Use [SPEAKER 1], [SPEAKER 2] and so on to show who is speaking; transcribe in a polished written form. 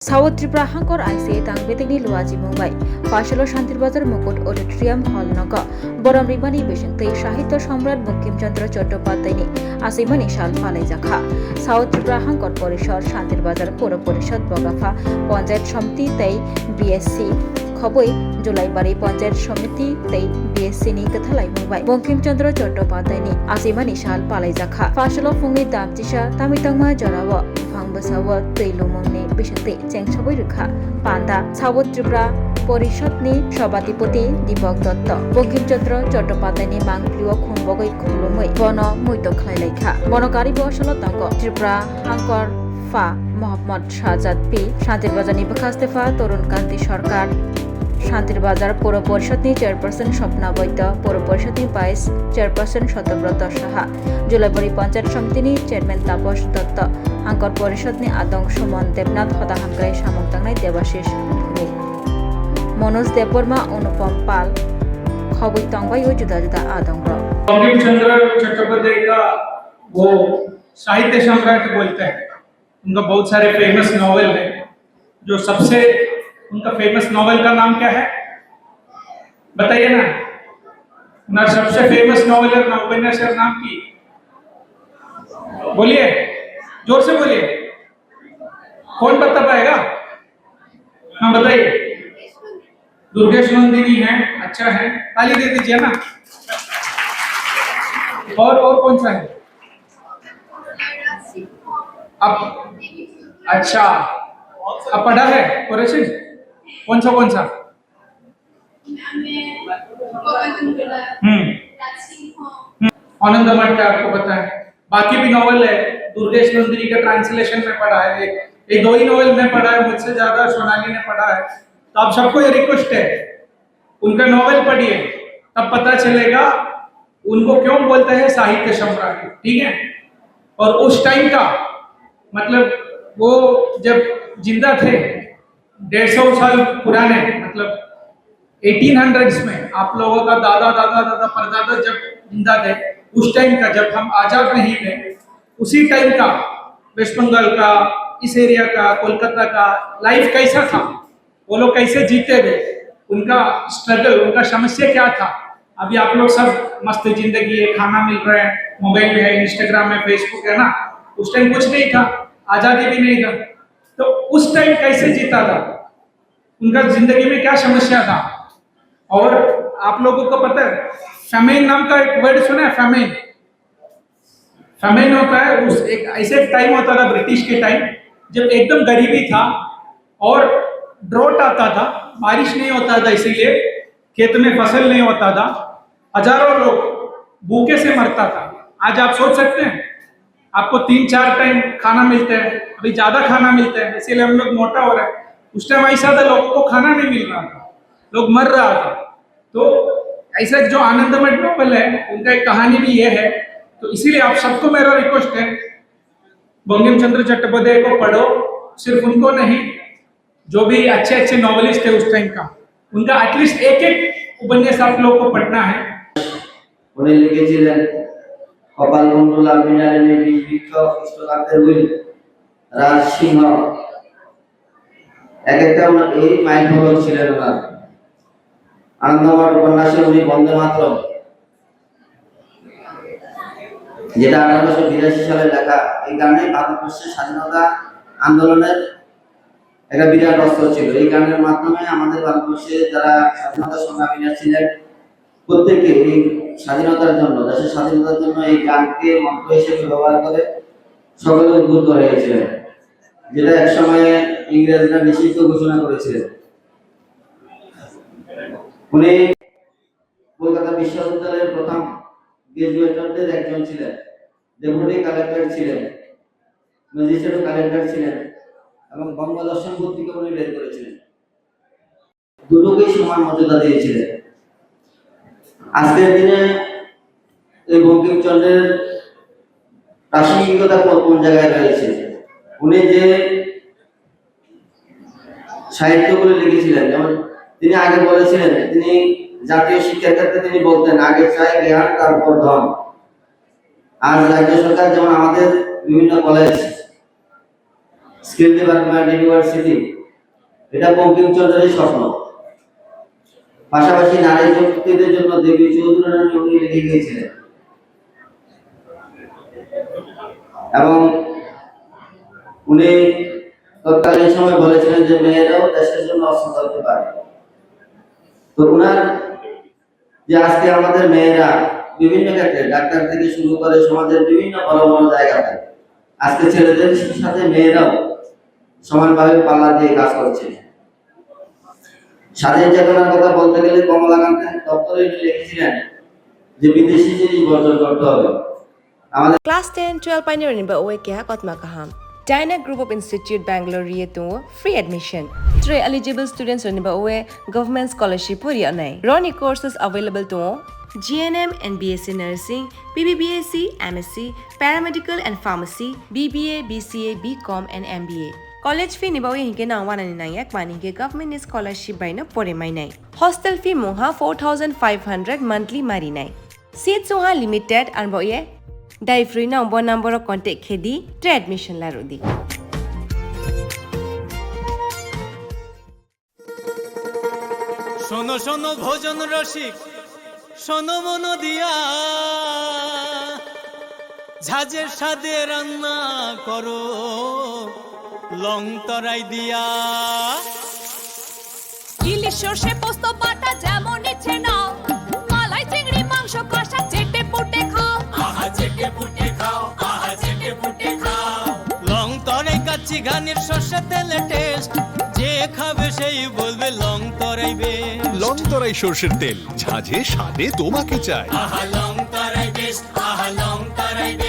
[SPEAKER 1] South Tripura হাঙ্কর আইসি তাংবেতেগনি লুয়াজি মুম্বাই পাশালো শান্তিরবাজার মুকুট auditorium হল নগ বরম রিবানি বেসেন্তেই সাহিত্য সম্রাট বঙ্কিমচন্দ্র চট্টোপাধ্যায়নি আসিমানি সাল ফালাই জাখা সাউথ ত্রিপুরা হাঙ্কর পরিষদ শান্তিরবাজার পৌর পরিষদ বগাফা পঞ্চায়েত সমিতি তেই বিএসসি খবই জুলাইবাড়ি পঞ্চায়েত সমিতি তেই বিএসসি নি কথালাই মুম্বাই বঙ্কিমচন্দ্র চট্টোপাধ্যায়নি আসিমানি সাল পালাই জাখা পাশালো ফুংনি দামচিসা তামিতাংমা জরাव फांगबसाव तैलुमंगनि बेसेंते चेंगसाबै रोखा पान्दा साउथ त्रिपुरा परिषदनि सभापति दीपक दत्त बंकिमचंद्र चट्टोपाध्यायनि मांगप्लिउ खुंबगै खुलुमै बन मैत खालायलायखा बनकारि बसल तंग त्रिपुरा हांकर फा मोहम्मद शाहजाद पी शांतिरबाजारनि बखास्तेफा तरुण कांति सरकार शांतिरबाजार पौर परिषदनि चेयरपर्सन स्वप्ना वैद्य पौर परिषदनि वाइस चेयरपर्सन शतव्रत साहा जुलाइबाड़ी पंचायत समितिनि चेयरमैन तापस दत्त हांकर परिषदनि आदं सुमन देवनाथ हदा हांग्राय सामुक दांनाय देवाशिष भुमि मनोज देवबर्मा अनुपम पाल खबई तंबाई और जुदा जुदा आदं
[SPEAKER 2] बंकिमचंद्र चट्टोपाध्याय का वो साहित्य सम्राट बोलते हैं। उनका बहुत सारे फेमस नॉवेल है। जो सबसे उनका फेमस नॉवेल का नाम क्या है बताइए ना। ना सबसे फेमस नॉवेल है उपन्यास नाम की बोलिए, जोर से बोलिए। कौन बता पाएगा? हाँ बताइए। दुर्गेश नंदिनी है। अच्छा है, ताली दे दीजिए ना। और कौन सा है? अब अच्छा अब पढ़ा है कोरेशन? कौन सा? आनंद मठ का आपको पता है। बाकी भी नॉवेल है। दुर्गेश नंदिनी का ट्रांसलेशन में पढ़ा है। ये दो ही नॉवेल में पढ़ा है, मुझसे ज्यादा सोनाली ने पढ़ा है। तो आप सबको ये रिक्वेस्ट है, उनका नॉवेल पढ़िए, तब पता चलेगा उनको क्यों बोलते हैं साहित्य सम्राट। ठीक है। और उस टाइम का मतलब वो जब जिंदा थे 150 साल पुराने, मतलब 1800s में आप लोगों का दादा परदादा जब जिंदा थे, उस टाइम का, जब हम आजाद नहीं थे, उसी टाइम का वेस्ट बंगाल का, इस एरिया का, कोलकाता का लाइफ कैसा था, वो लोग कैसे जीते थे, उनका स्ट्रगल, उनका समस्या क्या था। अभी आप लोग सब मस्त जिंदगी है, खाना मिल रहा है, मोबाइल है, इंस्टाग्राम है, फेसबुक है ना। उस टाइम कुछ नहीं था, आजादी भी नहीं था। तो उस टाइम कैसे जीता था, उनका जिंदगी में क्या समस्या था। और आप लोगों को पता है फेमेन नाम का एक वर्ड सुना है? फेमेन होता है उस एक ऐसे टाइम होता था ब्रिटिश के टाइम, जब एकदम गरीबी था और ड्रॉट आता था, बारिश नहीं होता था, इसीलिए खेत में फसल नहीं होता था, हजारों लोग भूखे से मरता था। आज आप सोच सकते हैं, आपको 3-4 टाइम खाना मिलता है, अभी ज्यादा खाना मिलता है, इसीलिए हम लोग मोटा हो रहे हैं। उस टाइम ऐसा था, लोगों को खाना नहीं मिल रहा था, लोग मर रहा था। तो ऐसा जो आनंदमठ नॉवेल है, उनका एक कहानी भी ये है। तो इसीलिए आप सबको मेरा रिक्वेस्ट है, बंकिमचंद्र चट्टोपाध्याय को पढ़ो। सिर्फ उनको नहीं, जो भी अच्छे नॉवेलिस्ट थे उस टाइम का, उनका एटलीस्ट एक उपन्यास आप लोगों को पढ़ना है।
[SPEAKER 3] उन्हें लिखेছিলেন কপালকুণ্ডলা মিনারের বৃক্ষ কৃষ্ণকান্তের উইল রাজ সিংহ এক একটা এই মাইল ফলক ছিলেন ওনার। আনন্দমঠ উপন্যাসে উনি বন্দে মাতরম, যেটা 1882 সালে লেখা, এই গানে ভারতবর্ষের স্বাধীনতা আন্দোলনের একটা বিরাট অস্ত্র ছিল। এই গানের মাধ্যমে আমাদের ভারতবর্ষে যারা স্বাধীনতা সংগ্রামীরা ছিলেন, প্রত্যেকে এই স্বাধীনতার জন্য, দেশের স্বাধীনতার জন্য এই গানকে মন্ত্র হিসেবে ব্যবহার করে সকলে উদ্বুদ্ধ হয়েছিলেন, যেটা এক সময়ে ইংরেজরা নিষিদ্ধ ঘোষণা করেছিলেন। উনি কলকাতা বিশ্ববিদ্যালয়ের প্রথম গ্রাজুয়েটদের একজন ছিলেন, ডেপুটি কালেক্টর ছিলেন, ম্যাজিস্ট্রেট কালেক্টর ছিলেন এবং বঙ্গদর্শন পত্রিকা উনি বের করেছিলেন। দুটোকেই সমান মর্যাদা দিয়েছিলেন। আজকের দিনে এই বঙ্কিমচন্দ্রের প্রাসঙ্গিকতা কোন জায়গায় রয়েছে? উনি যে সাহিত্যগুলো লিখেছিলেন, যেমন তিনি আগে বলেছিলেন, তিনি জাতীয় শিক্ষার ক্ষেত্রে তিনি বলতেন আগে চাই জ্ঞান তারপর ধন। আজ রাজ্য সরকার যেমন আমাদের বিভিন্ন কলেজ স্কিল ডেভেলপমেন্ট ইউনিভার্সিটি, এটা বঙ্কিমচন্দ্রের স্বপ্ন। পাশাপাশি নারী যুক্তিদের জন্য দেবী চৌধুরী নামে উনি লিখে গিয়েছিলেন এবং উনি তৎকালীন সময় বলেছিলেন যে মেয়েরাও দেশের জন্য অস্ত্র ধরতে পারে। তো উনার যে আজকে আমাদের মেয়েরা বিভিন্ন ক্ষেত্রে ডাক্তার থেকে শুরু করে সমাজের বিভিন্ন বড় বড় জায়গাতে আজকে ছেলেদের সাথে মেয়েরাও সমানভাবে পাল্লা দিয়ে কাজ করছে। স্বাধীন চেতনার কথা বলতে গেলে কমলাকান্ত দপ্তরে লিখেছিলেন যে বিদেশি জিনিস বর্জন করতে হবে। আমাদের
[SPEAKER 4] Class 10-12 pioneer ni ba oe kya kotma kaham. Dyna Group of Institute Bangalore riye to free admission. 3 eligible students ni ba oe government scholarship puri anai. Roni courses available to GNM and BSc Nursing, PBBSc, MSc, Paramedical and Pharmacy, BBA, BCA, BCom and MBA. College fee ni ba oe hinke na wana ni nai ek mani ke government scholarship by no pore mai nai. Hostel fee moha 4500 monthly mari nai. Seats oha limited and ba oe Dai free na umbo number of contact khedi tre admission la rodi.
[SPEAKER 5] শোনো শোনো ভোজন রসিক, শোনো মন দিয়া, ঝাঁঝের স্বাদে রান্না করো লং তরাই দিয়া।
[SPEAKER 6] ইলিশ সর্ষে পোস্ত বাটা যেমন ইচ্ছে নাও, মালাই চিংড়ি মাংস কষা চেটে পুটে খাও,
[SPEAKER 5] আহা চেটে পুটে খাও, আহা চেটে পুটে খাও। লং তরাই কাচ্চি ঘানির সর্ষে তেলে টেস্ট, যে খাবে সেই বলবে লং তরাই বেশ।
[SPEAKER 7] লং তরাই সর্ষের তেল, ঝাঁঝে স্বাদে তোমাকে চাই।
[SPEAKER 5] আহা লং তরাই বেশ, আহা লং তরাই বেশ।